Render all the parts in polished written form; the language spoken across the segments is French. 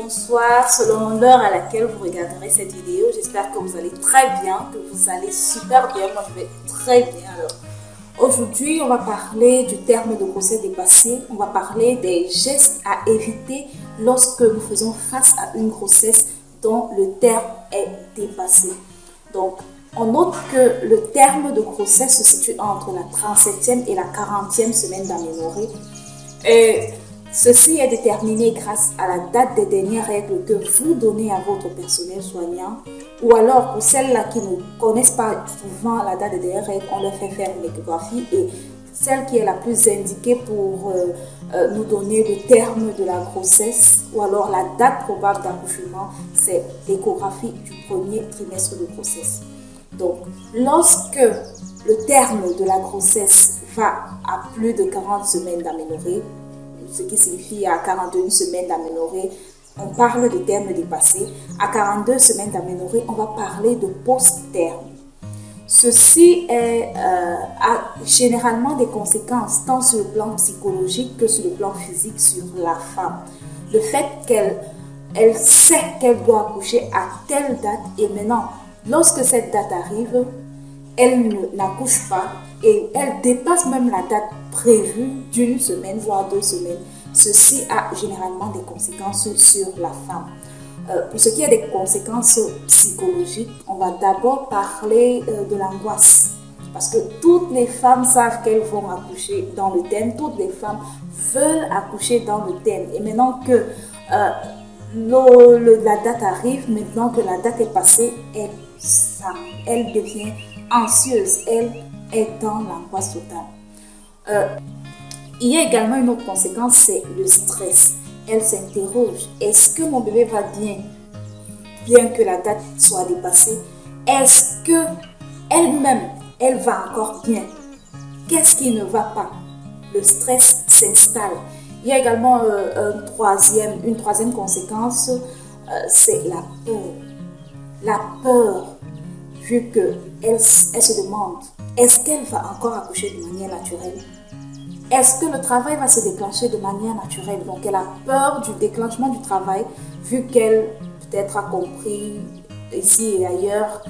bonsoir selon l'heure à laquelle vous regarderez cette vidéo. J'espère que vous allez très bien, que vous allez super bien. Moi, je vais très bien. Alors, aujourd'hui, on va parler du terme de grossesse dépassée. On va parler des gestes à éviter lorsque nous faisons face à une grossesse dont le terme est dépassé. Donc, on note que le terme de grossesse se situe entre la 37e et la 40e semaine d'aménorrhée. Ceci est déterminé grâce à la date des dernières règles que vous donnez à votre personnel soignant, ou alors pour celles-là qui ne connaissent pas souvent la date des dernières règles, on leur fait faire une échographie, et celle qui est la plus indiquée pour nous donner le terme de la grossesse ou alors la date probable d'accouchement, c'est l'échographie du premier trimestre de grossesse. Donc, lorsque le terme de la grossesse va à plus de 40 semaines d'aménorrhée, ce qui signifie à 41 semaines d'aménorrhée, on parle de terme dépassé. À 42 semaines d'aménorrhée, on va parler de post-terme. Ceci a généralement des conséquences tant sur le plan psychologique que sur le plan physique sur la femme. Le fait qu'elle sait qu'elle doit accoucher à telle date et maintenant, lorsque cette date arrive, elle n'accouche pas et elle dépasse même la date prévue d'une semaine, voire 2 semaines. Ceci a généralement des conséquences sur la femme. Pour ce qui est des conséquences psychologiques, on va d'abord parler de l'angoisse. Parce que toutes les femmes savent qu'elles vont accoucher dans le terme, toutes les femmes veulent accoucher dans le terme. Et maintenant que la date arrive, maintenant que la date est passée, elle devient anxieuse, elle est dans l'angoisse totale. Il y a également une autre conséquence, c'est le stress. Elle s'interroge, est-ce que mon bébé va bien que la date soit dépassée? Est-ce que elle-même, elle va encore bien? Qu'est-ce qui ne va pas? Le stress s'installe. Il y a également une troisième conséquence, c'est la peur. La peur, vu qu'elle se demande, est-ce qu'elle va encore accoucher de manière naturelle? Est-ce que le travail va se déclencher de manière naturelle? Donc, elle a peur du déclenchement du travail, vu qu'elle peut-être a compris ici et ailleurs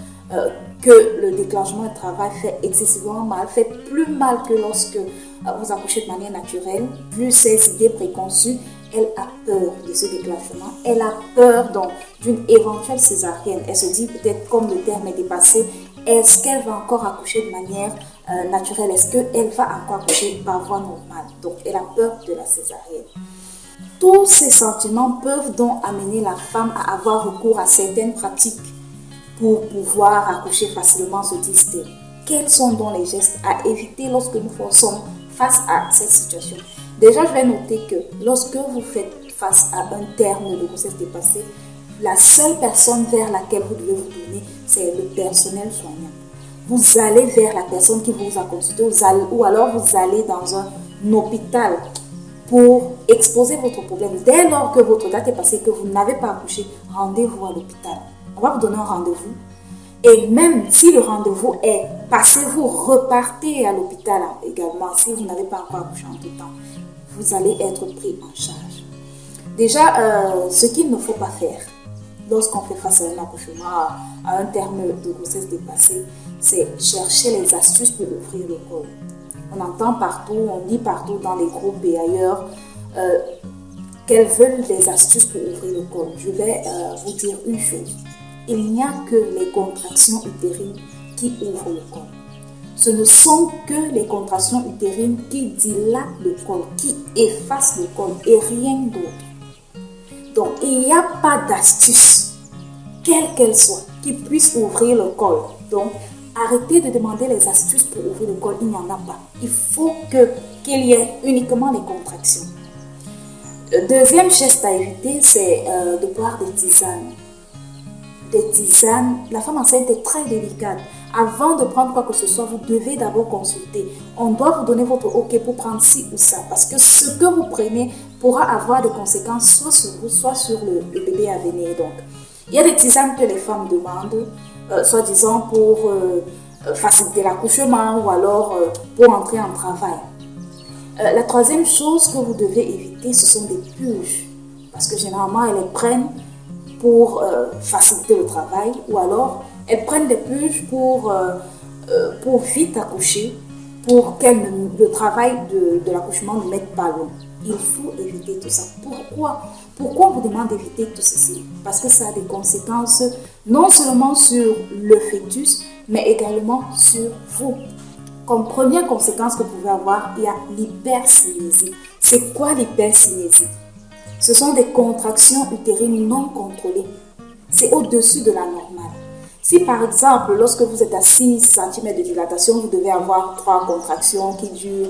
que le déclenchement du travail fait excessivement mal, fait plus mal que lorsque vous accouchez de manière naturelle. Vu ses idées préconçues, elle a peur de ce déclenchement. Elle a peur donc d'une éventuelle césarienne. Elle se dit peut-être, comme le terme est dépassé, est-ce qu'elle va encore accoucher de manière naturelle? Est-ce qu'elle va encore accoucher par voie normale? Donc, elle a peur de la césarienne. Tous ces sentiments peuvent donc amener la femme à avoir recours à certaines pratiques pour pouvoir accoucher facilement, se disent-elles. Quels sont donc les gestes à éviter lorsque nous sommes face à cette situation? Déjà, je vais noter que lorsque vous faites face à un terme de grossesse dépassée, la seule personne vers laquelle vous devez vous tourner, c'est le personnel soignant. Vous allez vers la personne qui vous a consulté ou alors vous allez dans un hôpital pour exposer votre problème. Dès lors que votre date est passée, que vous n'avez pas accouché, rendez-vous à l'hôpital. On va vous donner un rendez-vous. Et même si le rendez-vous est passé, vous repartez à l'hôpital également. Si vous n'avez pas encore accouché en tout temps, vous allez être pris en charge. Déjà, ce qu'il ne faut pas faire lorsqu'on fait face à un accouchement, à un terme de grossesse dépassée, c'est chercher les astuces pour ouvrir le col. On entend partout, on lit partout dans les groupes et ailleurs qu'elles veulent des astuces pour ouvrir le col. Je vais vous dire une chose. Il n'y a que les contractions utérines qui ouvrent le col. Ce ne sont que les contractions utérines qui dilatent le col, qui effacent le col et rien d'autre. Donc, il n'y a pas d'astuce, quelle qu'elle soit, qui puisse ouvrir le col. Donc, arrêtez de demander les astuces pour ouvrir le col, il n'y en a pas. Il faut qu'il y ait uniquement les contractions. Le deuxième geste à éviter, c'est de boire des tisanes. Des tisanes, la femme enceinte est très délicate. Avant de prendre quoi que ce soit, vous devez d'abord consulter. On doit vous donner votre OK pour prendre ci ou ça, parce que ce que vous prenez pourra avoir des conséquences soit sur vous, soit sur le bébé à venir. Donc, il y a des tisanes que les femmes demandent, soi-disant pour faciliter l'accouchement ou alors pour entrer en travail. La troisième chose que vous devez éviter, ce sont des purges. parce que généralement, elles les prennent pour faciliter le travail, ou alors elles prennent des purges pour vite accoucher, pour que le travail de l'accouchement ne mette pas long. Il faut éviter tout ça. Pourquoi on vous demande d'éviter tout ceci? Parce que ça a des conséquences non seulement sur le fœtus, mais également sur vous. Comme première conséquence que vous pouvez avoir, il y a l'hypercinésie. C'est quoi l'hypercinésie? Ce sont des contractions utérines non contrôlées. C'est au-dessus de la normale. Si par exemple, lorsque vous êtes à 6 cm de dilatation, vous devez avoir 3 contractions qui durent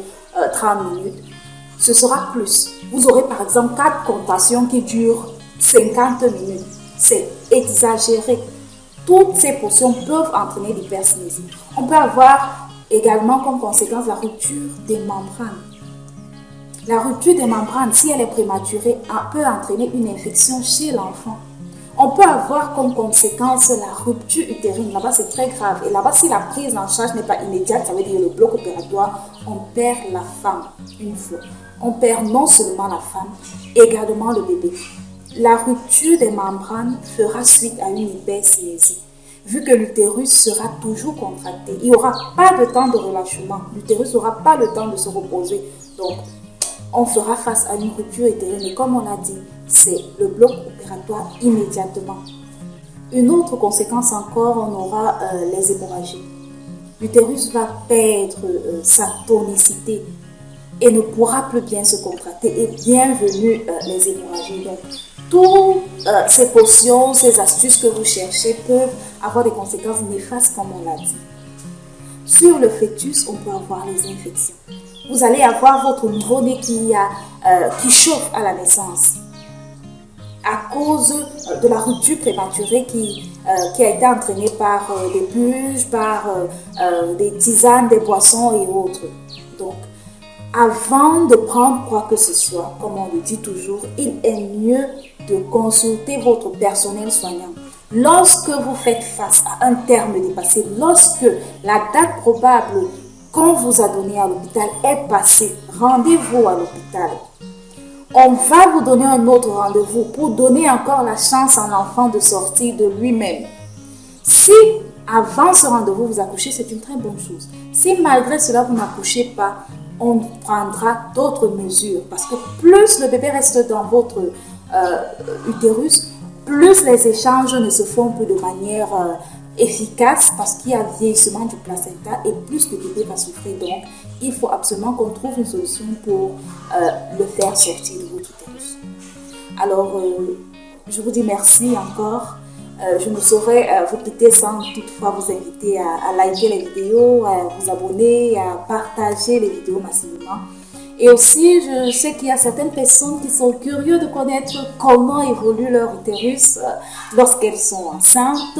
30 minutes, ce sera plus. Vous aurez par exemple 4 contractions qui durent 50 minutes. C'est exagéré. Toutes ces portions peuvent entraîner l'hypercinésie. On peut avoir également comme conséquence la rupture des membranes. La rupture des membranes, si elle est prématurée, peut entraîner une infection chez l'enfant. On peut avoir comme conséquence la rupture utérine. Là-bas, c'est très grave. Et là-bas, si la prise en charge n'est pas immédiate, ça veut dire le bloc opératoire, on perd la femme une fois. On perd non seulement la femme, également le bébé. La rupture des membranes fera suite à une hypercinésie. Vu que l'utérus sera toujours contracté, il n'y aura pas de temps de relâchement. L'utérus n'aura pas le temps de se reposer. Donc, on fera face à une rupture utérine. Et comme on l'a dit, c'est le bloc opératoire immédiatement. Une autre conséquence encore, on aura les hémorragies. L'utérus va perdre sa tonicité et ne pourra plus bien se contracter. Et bienvenue les hémorragies. Donc, toutes ces potions, ces astuces que vous cherchez peuvent avoir des conséquences néfastes comme on l'a dit. Sur le fœtus, on peut avoir les infections. Vous allez avoir votre nouveau-né qui chauffe à la naissance à cause de la rupture prématurée qui a été entraînée par des purges, par des tisanes, des boissons et autres. Donc, avant de prendre quoi que ce soit, comme on le dit toujours, il est mieux de consulter votre personnel soignant. Lorsque vous faites face à un terme dépassé, lorsque la date probable qu'on vous a donnée à l'hôpital est passée, rendez-vous à l'hôpital. On va vous donner un autre rendez-vous pour donner encore la chance à l'enfant de sortir de lui-même. Si avant ce rendez-vous vous accouchez, c'est une très bonne chose. Si malgré cela vous n'accouchez pas, on prendra d'autres mesures parce que plus le bébé reste dans votre utérus, plus les échanges ne se font plus de manière efficace parce qu'il y a vieillissement du placenta et plus le bébé va souffrir. Donc, il faut absolument qu'on trouve une solution pour le faire sortir de votre utérus. Alors, je vous dis merci encore. Je ne saurais vous quitter sans toutefois vous inviter à liker les vidéos, à vous abonner, à partager les vidéos massivement. Et aussi, je sais qu'il y a certaines personnes qui sont curieuses de connaître comment évolue leur utérus lorsqu'elles sont enceintes.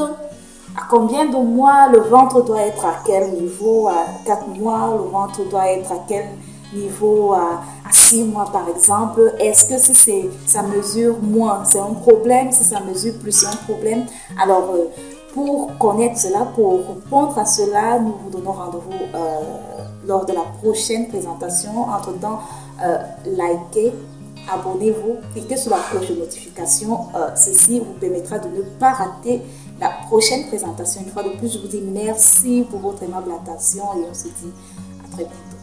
À combien de mois le ventre doit être à quel niveau? À 4 mois, le ventre doit être à quel niveau? À 6 mois par exemple. Est-ce que si ça mesure moins, c'est un problème? Si ça mesure plus, c'est un problème? Alors, pour connaître cela, pour répondre à cela, nous vous donnons rendez-vous lors de la prochaine présentation. Entre-temps, likez, abonnez-vous, cliquez sur la cloche de notification. Ceci vous permettra de ne pas rater la prochaine présentation. Une fois de plus, je vous dis merci pour votre aimable attention et on se dit à très bientôt.